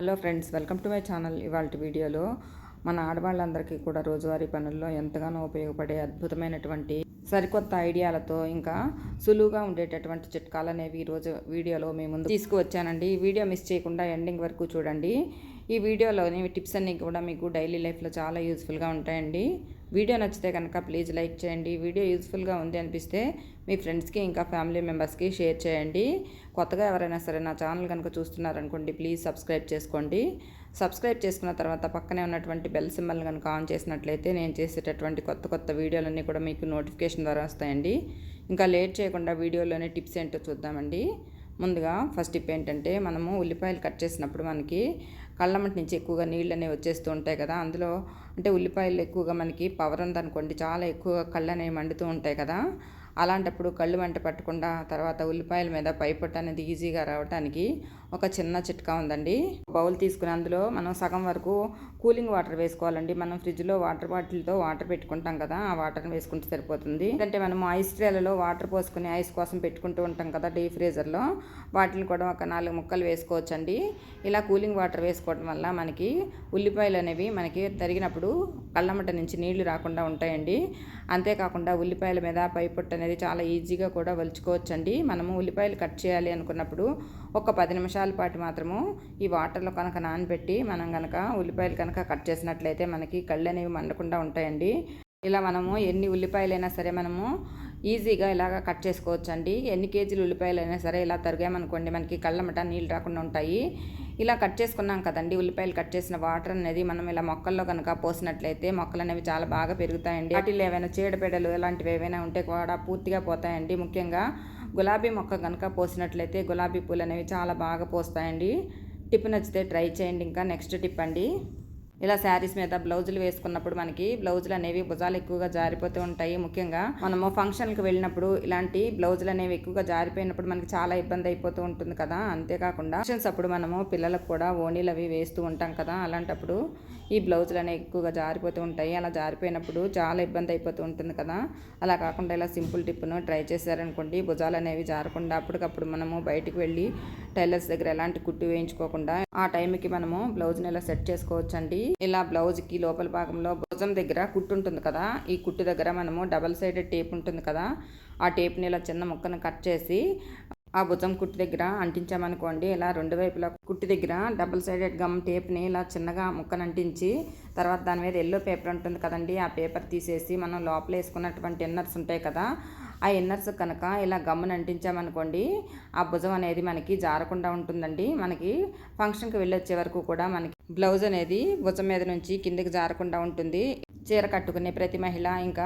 Hello friends, welcome to my channel. ఇవాళ వీడియోలో మన ఆడవాళ్ళందరికీ కూడా రోజువారీ పనుల్లో ఎంతగానో ఉపయోగపడే అద్భుతమైనటువంటి సరికొత్త ఐడియాలతో ఇంకా సులువుగా ఉండేటటువంటి చిట్కాలు అనేవి ఈరోజు వీడియోలో మీ ముందు తీసుకువచ్చానండి. ఈ వీడియో మిస్ చేయకుండా ఎండింగ్ వరకు చూడండి. ఈ వీడియోలోని టిప్స్ అన్నీ కూడా మీకు డైలీ లైఫ్లో చాలా యూజ్ఫుల్గా ఉంటాయండి. వీడియో నచ్చితే కనుక ప్లీజ్ లైక్ చేయండి. వీడియో యూజ్ఫుల్గా ఉంది అనిపిస్తే మీ ఫ్రెండ్స్కి ఇంకా ఫ్యామిలీ మెంబర్స్కి షేర్ చేయండి. కొత్తగా ఎవరైనా సరే నా ఛానల్ కనుక చూస్తున్నారనుకోండి, ప్లీజ్ సబ్స్క్రైబ్ చేసుకోండి. సబ్స్క్రైబ్ చేసుకున్న తర్వాత పక్కనే ఉన్నటువంటి బెల్ సింబల్ కనుక ఆన్ చేసినట్లయితే నేను చేసేటటువంటి కొత్త వీడియోలన్నీ కూడా మీకు నోటిఫికేషన్ ద్వారా వస్తాయండి. ఇంకా లేట్ చేయకుండా వీడియోలోనే టిప్స్ ఏంటో చూద్దామండి. ముందుగా ఫస్ట్ టిప్ ఏంటంటే, మనము ఉల్లిపాయలు కట్ చేసినప్పుడు మనకి కళ్ళమటి నుంచి ఎక్కువగా నీళ్ళు అనేవి వచ్చేస్తూ ఉంటాయి కదా. అందులో అంటే ఉల్లిపాయలు ఎక్కువగా మనకి పవర్ ఉందనుకోండి, చాలా ఎక్కువగా కళ్ళు అనేవి మండుతూ ఉంటాయి కదా. అలాంటప్పుడు కళ్ళు మంట పట్టకుండా తర్వాత ఉల్లిపాయల మీద పైపొట్టు అనేది ఈజీగా రావడానికి ఒక చిన్న చిట్కా ఉందండి. బౌల్ తీసుకుని అందులో మనం సగం వరకు కూలింగ్ వాటర్ వేసుకోవాలండి. మనం ఫ్రిడ్జ్లో వాటర్ బాటిల్తో వాటర్ పెట్టుకుంటాం కదా, ఆ వాటర్ని వేసుకుంటే సరిపోతుంది. అంటే మనం ఐస్ ట్రేలలో వాటర్ పోసుకుని ఐస్ కోసం పెట్టుకుంటూ ఉంటాం కదా డీ ఫ్రీజర్లో, వాటిని కూడా ఒక 4 ముక్కలు వేసుకోవచ్చండి. ఇలా కూలింగ్ వాటర్ వేసుకోవడం వల్ల మనకి ఉల్లిపాయలు అనేవి మనకి తరిగినప్పుడు కళ్ళమట నుంచి నీళ్లు రాకుండా ఉంటాయండి. అంతేకాకుండా ఉల్లిపాయల మీద పైపొట్టు అనేది చాలా ఈజీగా కూడా వలుచుకోవచ్చండి. మనము ఉల్లిపాయలు కట్ చేయాలి అనుకున్నప్పుడు ఒక 10 నిమిషాల పాటు మాత్రము ఈ వాటర్లో కనుక నానబెట్టి మనం కనుక ఉల్లిపాయలు కనుక కట్ చేసినట్లయితే మనకి కళ్ళు అనేవి మండకుండా ఉంటాయండి. ఇలా మనము ఎన్ని ఉల్లిపాయలైనా సరే మనము ఈజీగా ఇలాగ కట్ చేసుకోవచ్చండి. ఎన్ని కేజీలు ఉల్లిపాయలు అయినా సరే ఇలా తరిగామనుకోండి, మనకి కళ్ళమట నీళ్ళు రాకుండా ఉంటాయి. ఇలా కట్ చేసుకున్నాం కదండి, ఉల్లిపాయలు కట్ చేసిన వాటర్ అనేది మనం ఇలా మొక్కల్లో కనుక పోసినట్లయితే మొక్కలు అనేవి చాలా బాగా పెరుగుతాయండి. వాటిలో ఏవైనా చీడపీడలు ఇలాంటివి ఏవైనా ఉంటే కూడా పూర్తిగా పోతాయండి. ముఖ్యంగా గులాబీ మొక్క కనుక పోసినట్లయితే గులాబీ పూలు అనేవి చాలా బాగా పోస్తాయండి. టిప్ నచ్చితే ట్రై చేయండి. ఇంకా నెక్స్ట్ టిప్ అండి, ఇలా శారీస్ మీద బ్లౌజులు వేసుకున్నప్పుడు మనకి బ్లౌజులు అనేవి భుజాలు ఎక్కువగా జారిపోతూ ఉంటాయి. ముఖ్యంగా మనము ఫంక్షన్కి వెళ్ళినప్పుడు ఇలాంటి బ్లౌజులు అనేవి ఎక్కువగా జారిపోయినప్పుడు మనకి చాలా ఇబ్బంది అయిపోతూ ఉంటుంది కదా. అంతేకాకుండా ఫంక్షన్స్ అప్పుడు మనము పిల్లలకు కూడా ఓణీలు అవి వేస్తూ ఉంటాం కదా, అలాంటప్పుడు ఈ బ్లౌజులు అనేవి ఎక్కువగా జారిపోతూ ఉంటాయి. అలా జారిపోయినప్పుడు చాలా ఇబ్బంది అయిపోతూ ఉంటుంది కదా. అలా కాకుండా ఇలా సింపుల్ టిప్ను ట్రై చేశారనుకోండి, భుజాలు అనేవి జారకుండా అప్పటికప్పుడు మనము బయటికి వెళ్ళి టైలర్స్ దగ్గర ఎలాంటి కుట్టు వేయించుకోకుండా ఆ టైంకి మనము బ్లౌజ్ని ఇలా సెట్ చేసుకోవచ్చండి. ఇలా బ్లౌజ్కి లోపల భాగంలో భుజం దగ్గర కుట్టు ఉంటుంది కదా, ఈ కుట్టు దగ్గర మనము డబల్ సైడెడ్ టేప్ ఉంటుంది కదా, ఆ టేప్ని ఇలా చిన్న ముక్కను కట్ చేసి ఆ భుజం కుట్టు దగ్గర అంటించామనుకోండి, ఇలా 2 వైపులా కుట్టు దగ్గర డబుల్ సైడెడ్ గమ్ టేప్ని ఇలా చిన్నగా ముక్కను అంటించి తర్వాత దాని మీద ఎల్లో పేపర్ ఉంటుంది కదండి, ఆ పేపర్ తీసేసి మనం లోపల వేసుకున్నటువంటి ఇన్నర్స్ ఉంటాయి కదా, ఆ ఇన్నర్స్ కనుక ఇలా గమ్మును అంటించామనుకోండి, ఆ భుజం అనేది మనకి జారకుండా ఉంటుందండి. మనకి ఫంక్షన్కి వెళ్ళొచ్చే వరకు కూడా మనకి బ్లౌజ్ అనేది భుజం మీద నుంచి కిందికి జారకుండా ఉంటుంది. చీర కట్టుకునే ప్రతి మహిళ ఇంకా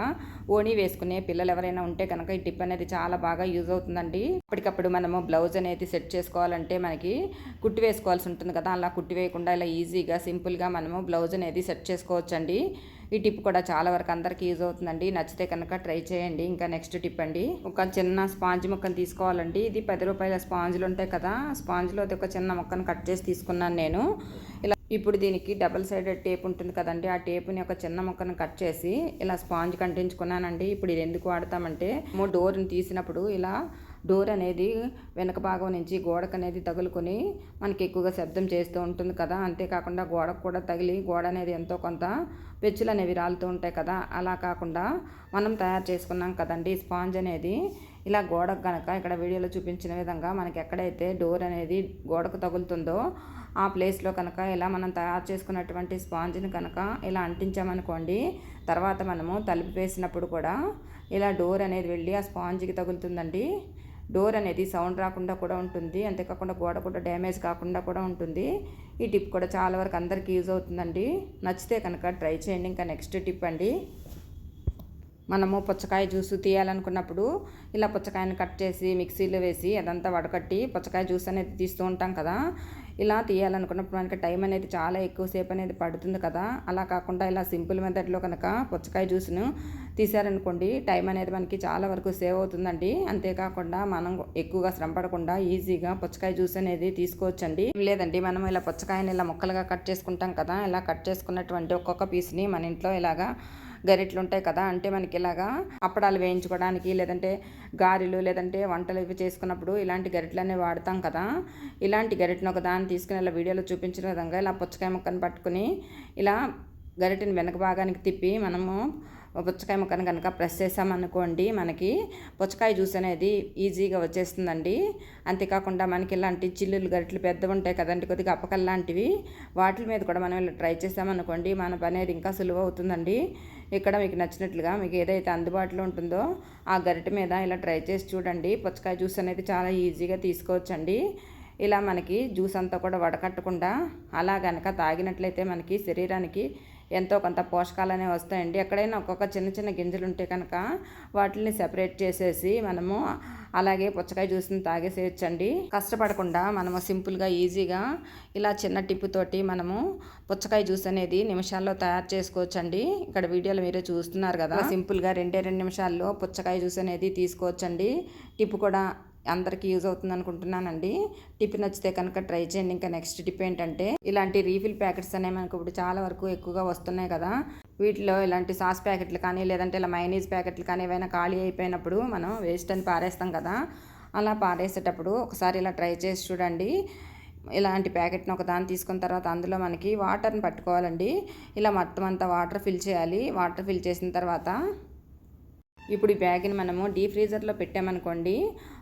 ఓణీ వేసుకునే పిల్లలు ఎవరైనా ఉంటే కనుక ఈ టిప్ అనేది చాలా బాగా యూజ్ అవుతుందండి. అప్పటికప్పుడు మనము బ్లౌజ్ అనేది సెట్ చేసుకోవాలంటే మనకి కుట్టి వేసుకోవాల్సి ఉంటుంది కదా, అలా కుట్టి వేయకుండా ఇలా ఈజీగా సింపుల్గా మనము బ్లౌజ్ అనేది సెట్ చేసుకోవచ్చండి. ఈ టిప్ కూడా చాలా వరకు అందరికీ యూజ్ అవుతుందండి. నచ్చితే కనుక ట్రై చేయండి. ఇంకా నెక్స్ట్ టిప్ అండి, ఒక చిన్న స్పాంజ్ ముక్కను తీసుకోవాలండి. ఇది 10 రూపాయల స్పాంజ్లు ఉంటాయి కదా, స్పాంజ్లో ఒక చిన్న ముక్కను కట్ చేసి తీసుకున్నాను నేను. ఇలా ఇప్పుడు దీనికి డబల్ సైడెడ్ టేప్ ఉంటుంది కదండి, ఆ టేప్ని ఒక చిన్న ముక్కను కట్ చేసి ఇలా స్పాంజ్ కంటించుకున్నానండి. ఇప్పుడు ఇది ఎందుకు వాడతామంటే, డోర్ని తీసినప్పుడు ఇలా డోర్ అనేది వెనక భాగం నుంచి గోడకు అనేది తగులుకొని మనకి ఎక్కువగా శబ్దం చేస్తూ ఉంటుంది కదా. అంతేకాకుండా గోడకు కూడా తగిలి గోడ అనేది ఎంతో కొంత పెచ్చులు అనేవి రాలుతూ ఉంటాయి కదా. అలా కాకుండా మనం తయారు చేసుకున్నాం కదండి స్పాంజ్ అనేది, ఇలా గోడకు కనుక ఇక్కడ వీడియోలో చూపించిన విధంగా మనకి ఎక్కడైతే డోర్ అనేది గోడకు తగులుతుందో ఆ ప్లేస్లో కనుక ఇలా మనం తయారు చేసుకున్నటువంటి స్పాంజ్ని కనుక ఇలా అంటించామనుకోండి, తర్వాత మనము తలుపు వేసినప్పుడు కూడా ఇలా డోర్ అనేది వెళ్ళి ఆ స్పాంజ్కి తగులుతుందండి. డోర్ అనేది సౌండ్ రాకుండా కూడా ఉంటుంది, అంతేకాకుండా గోడ కూడా డ్యామేజ్ కాకుండా కూడా ఉంటుంది. ఈ టిప్ కూడా చాలా వరకు అందరికీ యూజ్ అవుతుందండి. నచ్చితే కనుక ట్రై చేయండి. ఇంకా నెక్స్ట్ టిప్ అండి, మనము పుచ్చకాయ జ్యూస్ తీయాలనుకున్నప్పుడు ఇలా పుచ్చకాయని కట్ చేసి మిక్సీలో వేసి అదంతా వడకట్టి పుచ్చకాయ జ్యూస్ అనేది తీస్తూ ఉంటాం కదా. ఇలా తీయాలనుకున్నప్పుడు మనకి టైం అనేది చాలా ఎక్కువసేపు అనేది పడుతుంది కదా. అలా కాకుండా ఇలా సింపుల్ మెథడ్లో కనుక పుచ్చకాయ జ్యూస్ను తీసారనుకోండి, టైం అనేది మనకి చాలా వరకు సేవ్ అవుతుందండి. అంతేకాకుండా మనం ఎక్కువగా శ్రమ పడకుండా ఈజీగా పుచ్చకాయ జ్యూస్ అనేది తీసుకోవచ్చండి. లేదండి, మనం ఇలా పుచ్చకాయని ఇలా ముక్కలుగా కట్ చేసుకుంటాం కదా, ఇలా కట్ చేసుకున్నటువంటి ఒక్కొక్క పీస్ని మన ఇంట్లో ఇలాగా గరిటెలు ఉంటాయి కదా, అంటే మనకి ఇలాగా అప్పడాలు వేయించుకోవడానికి లేదంటే గారెలు లేదంటే వంటలు ఇవి చేసుకున్నప్పుడు ఇలాంటి గరిటెలు అనేవి వాడతాం కదా. ఇలాంటి గరిటెను ఒక దాన్ని తీసుకుని ఇలా వీడియోలో చూపించిన విధంగా ఇలా పుచ్చకాయ ముక్కను పట్టుకుని ఇలా గరిటెని వెనక భాగానికి తిప్పి మనము పుచ్చకాయ ముక్కను కనుక ప్రెస్ చేసామనుకోండి, మనకి పుచ్చకాయ జ్యూస్ అనేది ఈజీగా వచ్చేస్తుందండి. అంతేకాకుండా మనకి ఇలాంటి చిల్లులు గరిటెలు పెద్దవి ఉంటాయి కదండి, కొద్దిగా అప్పకల్ లాంటివి, వాటి మీద కూడా మనం ఇలా ట్రై చేసామనుకోండి మన పని అనేది ఇంకా సులువు అవుతుందండి. ఇక్కడ మీకు నచ్చినట్లుగా మీకు ఏదైతే అందుబాటులో ఉంటుందో ఆ గరిటె మీద ఇలా ట్రై చేసి చూడండి. పుచ్చకాయ జ్యూస్ అనేది చాలా ఈజీగా తీసుకోవచ్చండి. ఇలా మనకి జ్యూస్ అంతా కూడా వడకట్టకుండా అలా కనుక తాగినట్లయితే మనకి శరీరానికి ఎంతో కొంత పోషకాలు అనేవి వస్తాయండి. ఎక్కడైనా ఒక్కొక్క చిన్న చిన్న గింజలు ఉంటే కనుక వాటిని సెపరేట్ చేసేసి మనము అలాగే పుచ్చకాయ జ్యూస్ని తాగేసేయచ్చండి. కష్టపడకుండా మనము సింపుల్గా ఈజీగా ఇలా చిన్న టిప్పుతోటి మనము పుచ్చకాయ జ్యూస్ అనేది నిమిషాల్లో తయారు చేసుకోవచ్చండి. ఇక్కడ వీడియోలో మీరే చూస్తున్నారు కదా, సింపుల్గా 2 నిమిషాల్లో పుచ్చకాయ జ్యూస్ అనేది తీసుకోవచ్చండి. టిప్పు కూడా అందరికీ యూజ్ అవుతుంది అనుకుంటున్నానండి. టిప్ నచ్చితే కనుక ట్రై చేయండి. ఇంకా నెక్స్ట్ టిప్ ఏంటంటే, ఇలాంటి రీఫిల్ ప్యాకెట్స్ అనేవి మనకు ఇప్పుడు చాలా వరకు ఎక్కువగా వస్తున్నాయి కదా. వీటిలో ఇలాంటి సాస్ ప్యాకెట్లు కానీ లేదంటే ఇలా మైనీస్ ప్యాకెట్లు కానీ ఏవైనా ఖాళీ అయిపోయినప్పుడు మనం వేస్ట్ అని పారేస్తాం కదా. అలా పారేసేటప్పుడు ఒకసారి ఇలా ట్రై చేసి చూడండి. ఇలాంటి ప్యాకెట్ని ఒక దాన్ని తీసుకున్న తర్వాత అందులో మనకి వాటర్ని పట్టుకోవాలండి. ఇలా మొత్తం అంతా వాటర్ ఫిల్ చేయాలి. వాటర్ ఫిల్ చేసిన తర్వాత ఇప్పుడు ఈ బ్యాగ్ని మనము డీప్ ఫ్రీజర్లో పెట్టామనుకోండి,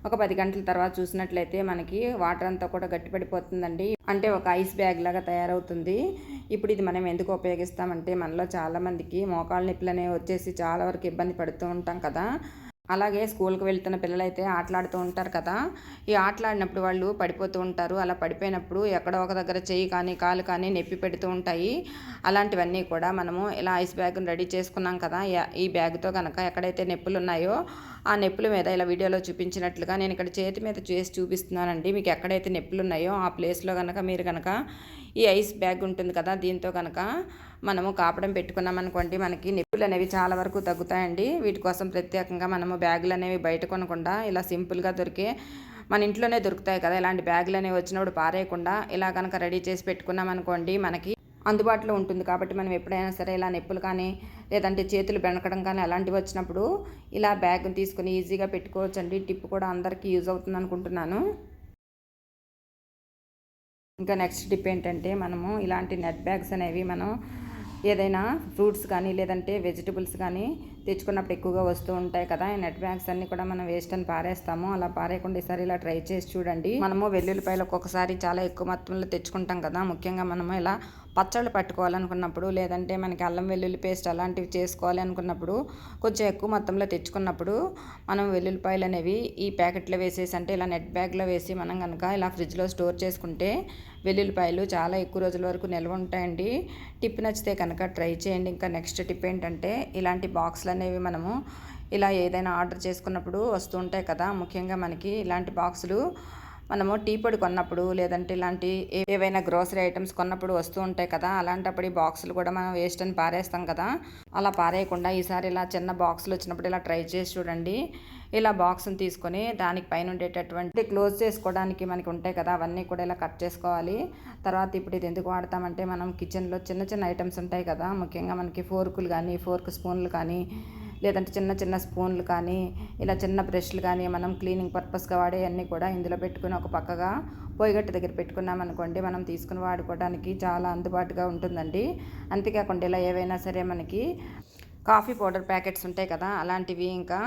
ఒక 10 గంటల తర్వాత చూసినట్లయితే మనకి వాటర్ అంతా కూడా గట్టిపడిపోతుందండి. అంటే ఒక ఐస్ బ్యాగ్ లాగా తయారవుతుంది. ఇప్పుడు ఇది మనం ఎందుకు ఉపయోగిస్తామంటే, మనలో చాలామందికి మోకాళ్ళ నొప్పులు అనేవి వచ్చేసి చాలా వరకు ఇబ్బంది పడుతూ ఉంటాం కదా. అలాగే స్కూల్కి వెళ్తున్న పిల్లలైతే ఆటలాడుతూ ఉంటారు కదా. ఈ ఆటలాడినప్పుడు వాళ్ళు పడిపోతూ ఉంటారు. అలా పడిపోయినప్పుడు ఎక్కడో ఒక దగ్గర చెయ్యి కానీ కాలు కానీ నొప్పి పెడుతూ ఉంటాయి. అలాంటివన్నీ కూడా మనము ఇలా ఐస్ బ్యాగ్ని రెడీ చేసుకున్నాం కదా. ఈ బ్యాగ్తో కనుక ఎక్కడైతే నొప్పులు ఉన్నాయో ఆ నొప్పుల మీద ఇలా వీడియోలో చూపించినట్లుగా నేను ఇక్కడ చేతి మీద చేసి చూపిస్తున్నానండి. మీకు ఎక్కడైతే నొప్పులు ఉన్నాయో ఆ ప్లేస్లో కనుక మీరు కనుక ఈ ఐస్ బ్యాగ్ ఉంటుంది కదా, దీంతో కనుక మనము కాపడం పెట్టుకున్నామనుకోండి, మనకి నొప్పులు అనేవి చాలా వరకు తగ్గుతాయండి. వీటి కోసం ప్రత్యేకంగా మనము బ్యాగులు అనేవి బయట కొనకుండా ఇలా సింపుల్గా దొరికే మన ఇంట్లోనే దొరుకుతాయి కదా, ఇలాంటి బ్యాగులు అనేవి వచ్చినప్పుడు పారేయకుండా ఇలా కనుక రెడీ చేసి పెట్టుకున్నామనుకోండి, మనకి అందుబాటులో ఉంటుంది. కాబట్టి మనం ఎప్పుడైనా సరే ఇలా నొప్పులు కానీ లేదంటే చేతులు బెనకడం కానీ అలాంటివి వచ్చినప్పుడు ఇలా బ్యాగ్ని తీసుకుని ఈజీగా పెట్టుకోవచ్చండి. టిప్ కూడా అందరికీ యూజ్ అవుతుంది అనుకుంటున్నాను. ఇంకా నెక్స్ట్ టిప్ ఏంటంటే, మనము ఇలాంటి నెట్ బ్యాగ్స్ అనేవి మనం ఏదైనా ఫ్రూట్స్ కానీ లేదంటే వెజిటబుల్స్ కానీ తెచ్చుకున్నప్పుడు ఎక్కువగా వస్తూ ఉంటాయి కదా. ఈ నెట్ బ్యాగ్స్ అన్నీ కూడా మనం వేస్ట్ అని పారేస్తాము. అలా పారేయకుండా ఈసారి ఇలా ట్రై చేసి చూడండి. మనము వెల్లుల్లిపాయలు ఒక్కొక్కసారి చాలా ఎక్కువ మొత్తంలో తెచ్చుకుంటాం కదా. ముఖ్యంగా మనము ఇలా పచ్చళ్ళు పట్టుకోవాలనుకున్నప్పుడు లేదంటే మనకి అల్లం వెల్లుల్లి పేస్ట్ అలాంటివి చేసుకోవాలి అనుకున్నప్పుడు కొంచెం ఎక్కువ మొత్తంలో తెచ్చుకున్నప్పుడు మనం వెల్లుల్లిపాయలు అనేవి ఈ ప్యాకెట్లో వేసేసి, అంటే ఇలా నెట్ బ్యాగ్లో వేసి మనం కనుక ఇలా ఫ్రిడ్జ్లో స్టోర్ చేసుకుంటే వెల్లుల్లిపాయలు చాలా ఎక్కువ రోజుల వరకు నిల్వ ఉంటాయండి. టిప్ నచ్చితే కనుక ట్రై చేయండి. ఇంకా నెక్స్ట్ టిప్ ఏంటంటే, ఇలాంటి బాక్సులు అనేవి మనము ఇలా ఏదైనా ఆర్డర్ చేసుకున్నప్పుడు వస్తూ ఉంటాయి కదా. ముఖ్యంగా మనకి ఇలాంటి బాక్సులు మనము టీ పొడి కొన్నప్పుడు లేదంటే ఇలాంటి ఏవైనా గ్రోసరీ ఐటమ్స్ కొన్నప్పుడు వస్తూ ఉంటాయి కదా. అలాంటప్పుడు ఈ బాక్సులు కూడా మనం వేస్ట్ అని పారేస్తాం కదా. అలా పారేయకుండా ఈసారి ఇలా చిన్న బాక్సులు వచ్చినప్పుడు ఇలా ట్రై చేసి చూడండి. ఇలా బాక్స్ని తీసుకొని దానికి పైన ఉండేటటువంటి క్లోజ్ చేసుకోవడానికి మనకి ఉంటాయి కదా, అవన్నీ కూడా ఇలా కట్ చేసుకోవాలి. తర్వాత ఇప్పుడు ఇది ఎందుకు వాడతామంటే, మనం కిచెన్లో చిన్న చిన్న ఐటమ్స్ ఉంటాయి కదా, ముఖ్యంగా మనకి ఫోర్కులు కానీ ఫోర్క్ స్పూన్లు కానీ లేదంటే చిన్న చిన్న స్పూన్లు కానీ ఇలా చిన్న బ్రష్లు కానీ మనం క్లీనింగ్ పర్పస్గా వాడే అన్నీ కూడా ఇందులో పెట్టుకుని ఒక పక్కగా పొయ్యిగట్టు దగ్గర పెట్టుకున్నాం అనుకోండి, మనం తీసుకుని వాడుకోవడానికి చాలా అందుబాటుగా ఉంటుందండి. అంతేకాకుండా ఇలా ఏవైనా సరే మనకి కాఫీ పౌడర్ ప్యాకెట్స్ ఉంటాయి కదా, అలాంటివి ఇంకా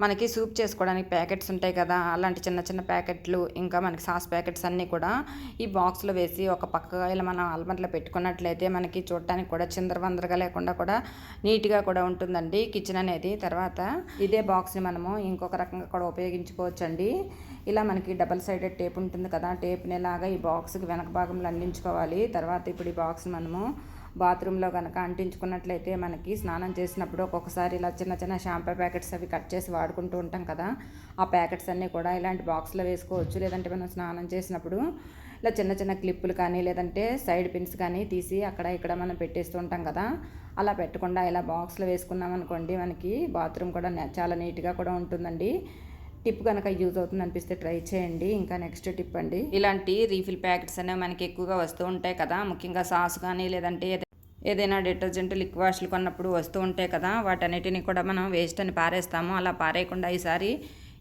మనకి సూప్ చేసుకోవడానికి ప్యాకెట్స్ ఉంటాయి కదా, అలాంటి చిన్న చిన్న ప్యాకెట్లు ఇంకా మనకి సాస్ ప్యాకెట్స్ అన్నీ కూడా ఈ బాక్స్లో వేసి ఒక పక్కగా ఇలా మనం అల్మర్లో పెట్టుకున్నట్లయితే మనకి చూడటానికి కూడా చిందరవందరగా లేకుండా కూడా నీట్గా కూడా ఉంటుందండి కిచెన్ అనేది. తర్వాత ఇదే బాక్స్ని మనము ఇంకొక రకంగా కూడా ఉపయోగించుకోవచ్చండి. ఇలా మనకి డబల్ సైడెడ్ టేప్ ఉంటుంది కదా, టేప్ని ఇలాగా ఈ బాక్స్కి వెనక భాగంలో అందించుకోవాలి. తర్వాత ఇప్పుడు ఈ బాక్స్ని మనము బాత్రూంలో కనుక అంటించుకున్నట్లయితే మనకి స్నానం చేసినప్పుడు ఒక్కొక్కసారి ఇలా చిన్న చిన్న షాంపూ ప్యాకెట్స్ అవి కట్ చేసి వాడుకుంటూ ఉంటాం కదా, ఆ ప్యాకెట్స్ అన్నీ కూడా ఇలాంటి బాక్స్లో వేసుకోవచ్చు. లేదంటే మనం స్నానం చేసినప్పుడు ఇలా చిన్న చిన్న క్లిప్పులు కానీ లేదంటే సైడ్ పిన్స్ కానీ తీసి అక్కడ ఇక్కడ మనం పెట్టేస్తూ ఉంటాం కదా, అలా పెట్టకుండా ఇలా బాక్స్లో వేసుకున్నాం అనుకోండి, మనకి బాత్రూమ్ కూడా చాలా నీట్గా కూడా ఉంటుందండి. టిప్ కనుక యూజ్ అవుతుంది అనిపిస్తే ట్రై చేయండి. ఇంకా నెక్స్ట్ టిప్ అండి, ఇలాంటి రీఫిల్ ప్యాకెట్స్ అనేవి మనకి ఎక్కువగా వస్తూ ఉంటాయి కదా, ముఖ్యంగా సాస్ కానీ లేదంటే ఏదైనా డిటర్జెంట్ లిక్విడ్ వాష్లు కొన్నప్పుడు వస్తూ ఉంటాయి కదా, వాటన్నిటిని కూడా మనం వేస్ట్ అని పారేస్తాము. అలా పారేయకుండా ఈసారి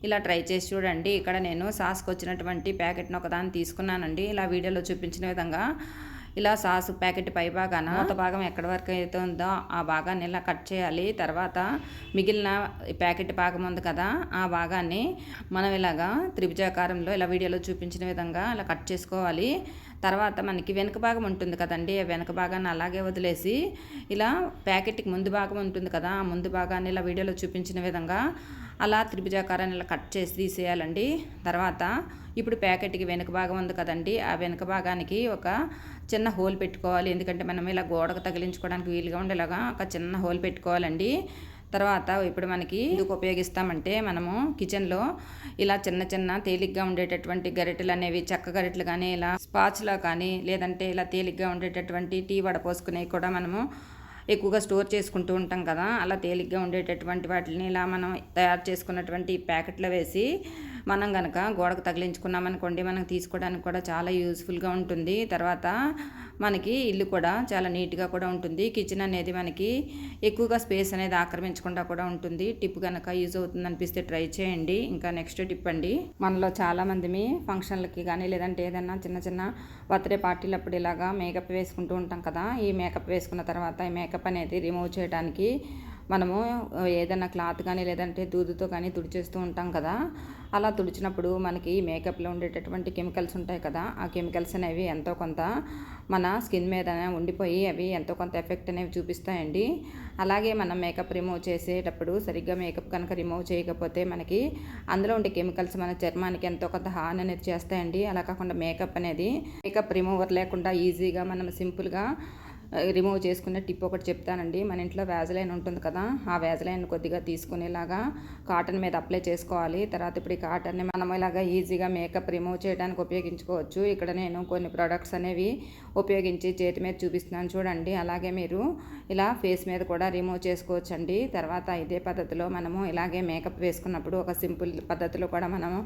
ఇలా ట్రై చేసి చూడండి. ఇక్కడ నేను సాస్కి వచ్చినటువంటి ప్యాకెట్ను ఒకదాన్ని తీసుకున్నానండి. ఇలా వీడియోలో చూపించిన విధంగా ఇలా సాస్ ప్యాకెట్ పై భాగాన మూత భాగం ఎక్కడి వరకు అయితే ఉందో ఆ భాగాన్ని ఇలా కట్ చేయాలి. తర్వాత మిగిలిన ప్యాకెట్ భాగం ఉంది కదా, ఆ భాగాన్ని మనం ఇలాగా త్రిభుజాకారంలో ఇలా వీడియోలో చూపించిన విధంగా ఇలా కట్ చేసుకోవాలి. తర్వాత మనకి వెనుక భాగం ఉంటుంది కదండి, ఆ వెనుక భాగాన్ని అలాగే వదిలేసి ఇలా ప్యాకెట్కి ముందు భాగం ఉంటుంది కదా, ఆ ముందు భాగాన్ని ఇలా వీడియోలో చూపించిన విధంగా అలా త్రిభుజాకారాన్ని ఇలా కట్ చేసి తీసేయాలండి. తర్వాత ఇప్పుడు ప్యాకెట్కి వెనుక భాగం ఉంది కదండి, ఆ వెనుక భాగానికి ఒక చిన్న హోల్ పెట్టుకోవాలి. ఎందుకంటే మనం ఇలా గోడకు తగిలించుకోవడానికి వీలుగా ఉండేలాగా ఒక చిన్న హోల్ పెట్టుకోవాలండి. తర్వాత ఇప్పుడు మనకి ఎందుకు ఉపయోగిస్తామంటే, మనము కిచెన్లో ఇలా చిన్న చిన్న తేలిగ్గా ఉండేటటువంటి గరిటెలు అనేవి, చెక్క గరిటెలు కానీ ఇలా స్పాచ్లా కానీ లేదంటే ఇలా తేలిగ్గా ఉండేటటువంటి టీ వడపోసుకునేవి కూడా మనము ఎక్కువగా స్టోర్ చేసుకుంటూ ఉంటాం కదా, అలా తేలిగ్గా ఉండేటటువంటి వాటిని ఇలా మనం తయారు చేసుకున్నటువంటి ప్యాకెట్లో వేసి మనం కనుక గోడకు తగిలించుకున్నామనుకోండి, మనకు తీసుకోవడానికి కూడా చాలా యూజ్ఫుల్గా ఉంటుంది. తర్వాత మనకి ఇల్లు కూడా చాలా నీట్గా కూడా ఉంటుంది. కిచెన్ అనేది మనకి ఎక్కువగా స్పేస్ అనేది ఆక్రమించకుండా కూడా ఉంటుంది. టిప్ కనుక యూజ్ అవుతుంది అనిపిస్తే ట్రై చేయండి. ఇంకా నెక్స్ట్ టిప్ అండి, మనలో చాలామంది ఫంక్షన్లకి కానీ లేదంటే ఏదైనా చిన్న చిన్న బర్త్డే పార్టీలప్పుడు ఇలాగా మేకప్ వేసుకుంటూ ఉంటాం కదా, ఈ మేకప్ వేసుకున్న తర్వాత ఈ మేకప్ అనేది రిమూవ్ చేయడానికి మనము ఏదైనా క్లాత్ కానీ లేదంటే దూదుతో కానీ తుడిచేస్తూ ఉంటాం కదా, అలా తుడిచినప్పుడు మనకి మేకప్లో ఉండేటటువంటి కెమికల్స్ ఉంటాయి కదా, ఆ కెమికల్స్ అనేవి ఎంతో కొంత మన స్కిన్ మీద ఉండిపోయి అవి ఎంతో కొంత ఎఫెక్ట్ అనేవి చూపిస్తాయండి. అలాగే మనం మేకప్ రిమూవ్ చేసేటప్పుడు సరిగ్గా మేకప్ కనుక రిమూవ్ చేయకపోతే మనకి అందులో ఉండే కెమికల్స్ మన చర్మానికి ఎంతో కొంత హాని అనేది చేస్తాయండి. అలా కాకుండా మేకప్ రిమూవర్ లేకుండా ఈజీగా మనం సింపుల్గా రిమూవ్ చేసుకునే టిప్ ఒకటి చెప్తానండి. మన ఇంట్లో వ్యాజ్లైన్ ఉంటుంది కదా, ఆ వ్యాజ్లైన్ కొద్దిగా తీసుకునేలాగా కాటన్ మీద అప్లై చేసుకోవాలి. తర్వాత ఇప్పుడు ఈ కాటన్ని మనం ఇలాగా ఈజీగా మేకప్ రిమూవ్ చేయడానికి ఉపయోగించుకోవచ్చు. ఇక్కడ నేను కొన్ని ప్రోడక్ట్స్ అనేవి ఉపయోగించి చేతి మీద చూపిస్తున్నాను చూడండి. అలాగే మీరు ఇలా ఫేస్ మీద కూడా రిమూవ్ చేసుకోవచ్చండి. తర్వాత ఇదే పద్ధతిలో మనము ఇలాగే మేకప్ వేసుకున్నప్పుడు ఒక సింపుల్ పద్ధతిలో కూడా మనము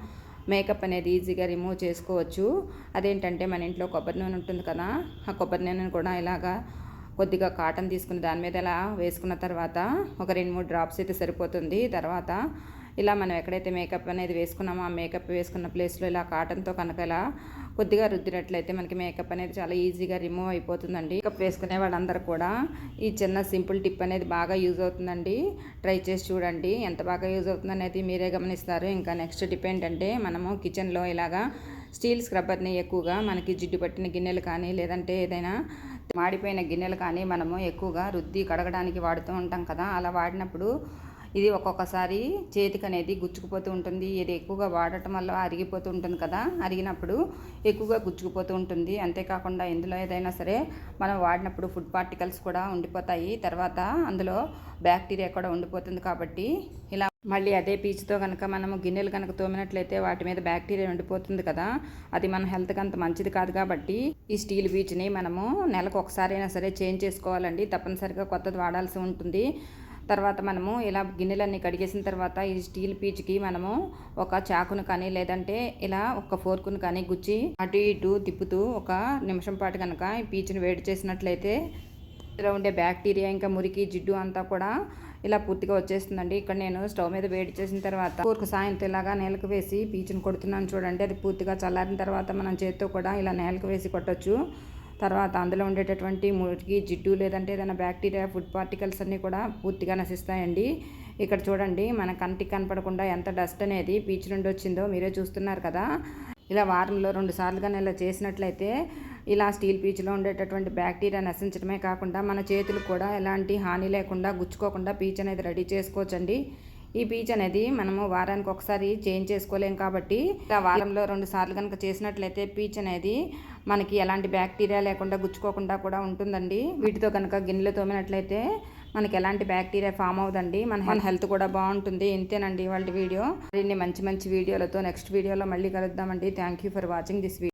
మేకప్ అనేది ఈజీగా రిమూవ్ చేసుకోవచ్చు. అదేంటంటే మన ఇంట్లో కొబ్బరి నూనె ఉంటుంది కదా, ఆ కొబ్బరి నూనెను కూడా ఇలాగా కొద్దిగా కాటన్ తీసుకుని దాని మీద ఇలా వేసుకున్న తర్వాత ఒక 2-3 డ్రాప్స్ అయితే సరిపోతుంది. తర్వాత ఇలా మనం ఎక్కడైతే మేకప్ అనేది వేసుకున్నామో ఆ మేకప్ వేసుకున్న ప్లేస్లో ఇలా కాటన్తో కనుక ఇలా కొద్దిగా రుద్దినట్లయితే మనకి మేకప్ అనేది చాలా ఈజీగా రిమూవ్ అయిపోతుందండి. మేకప్ వేసుకునే వాళ్ళందరూ కూడా ఈ చిన్న సింపుల్ టిప్ అనేది బాగా యూజ్ అవుతుందండి. ట్రై చేసి చూడండి, ఎంత బాగా యూజ్ అవుతుంది అనేది మీరే గమనిస్తారు. ఇంకా నెక్స్ట్ టిప్ ఏంటంటే, మనము కిచెన్లో ఇలాగా స్టీల్ స్క్రబ్బర్ని ఎక్కువగా మనకి జిడ్డు పట్టిన గిన్నెలు కానీ లేదంటే ఏదైనా మాడిపోయిన గిన్నెలు కానీ మనము ఎక్కువగా రుద్ది కడగడానికి వాడుతూ ఉంటాం కదా, అలా వాడినప్పుడు ఇది ఒక్కొక్కసారి చేతికి అనేది గుచ్చుకుపోతూ ఉంటుంది. ఇది ఎక్కువగా వాడటం వల్ల అరిగిపోతూ ఉంటుంది కదా, అరిగినప్పుడు ఎక్కువగా గుచ్చుకుపోతూ ఉంటుంది. అంతేకాకుండా ఇందులో ఏదైనా సరే మనం వాడినప్పుడు ఫుడ్ పార్టికల్స్ కూడా ఉండిపోతాయి. తర్వాత అందులో బ్యాక్టీరియా కూడా ఉండిపోతుంది. కాబట్టి ఇలా మళ్ళీ అదే పీచుతో కనుక మనము గిన్నెలు కనుక తోమినట్లయితే వాటి మీద బ్యాక్టీరియా ఉండిపోతుంది కదా, అది మన హెల్త్కి అంత మంచిది కాదు. కాబట్టి ఈ స్టీల్ పీచుని మనము నెలకు ఒకసారైనా సరే చేంజ్ చేసుకోవాలండి. తప్పనిసరిగా కొత్తది వాడాల్సి ఉంటుంది. తర్వాత మనము ఇలా గిన్నెలన్నీ కడిగేసిన తర్వాత ఈ స్టీల్ పీచుకి మనము ఒక చాకును కానీ లేదంటే ఇలా ఒక ఫోర్కును కానీ గుచ్చి అటు ఇటు తిప్పుతూ ఒక నిమిషం పాటు కనుక ఈ పీచుని వేడి చేసినట్లయితే ఇలా ఉండే బ్యాక్టీరియా ఇంకా మురికి జిడ్డు అంతా కూడా ఇలా పూర్తిగా వచ్చేస్తుందండి. ఇక్కడ నేను స్టవ్ మీద వేడి చేసిన తర్వాత ఫోర్కు సాయంతో ఇలాగా నేలకు వేసి పీచుని కొడుతున్నాను చూడండి. అది పూర్తిగా చల్లారిన తర్వాత మనం చేత్తో కూడా ఇలా నేలకు వేసి కొట్టచ్చు. తర్వాత అందులో ఉండేటటువంటి మురికి జిడ్డు లేదంటే ఏదైనా బ్యాక్టీరియా ఫుడ్ పార్టికల్స్ అన్నీ కూడా పూర్తిగా నశిస్తాయండి. ఇక్కడ చూడండి, మన కంటికి కనపడకుండా ఎంత డస్ట్ అనేది పీచు నుండి వచ్చిందో మీరే చూస్తున్నారు కదా. ఇలా వారంలో 2 సార్లు కానీ ఇలా చేసినట్లయితే ఇలా స్టీల్ పీచులో ఉండేటటువంటి బ్యాక్టీరియా నశించడమే కాకుండా మన చేతులు కూడా ఎలాంటి హాని లేకుండా గుచ్చుకోకుండా పీచు అనేది రెడీ చేసుకోవచ్చండి. ఈ పీచ్ అనేది మనము వారానికి ఒకసారి చేంజ్ చేసుకోలేం కాబట్టి ఇలా వారంలో 2 సార్లు కనుక చేసినట్లయితే పీచ్ అనేది మనకి ఎలాంటి బ్యాక్టీరియా లేకుండా గుచ్చుకోకుండా కూడా ఉంటుందండి. వీటితో కనుక గిన్నెలు తోమినట్లయితే మనకి ఎలాంటి బ్యాక్టీరియా ఫామ్ అవుదండి, మన హెల్త్ కూడా బాగుంటుంది. ఇంతేనండి వాళ్ళ వీడియో. మరిన్ని మంచి వీడియోలతో నెక్స్ట్ వీడియోలో మళ్ళీ కలుద్దామండి. Thank you for watching this video.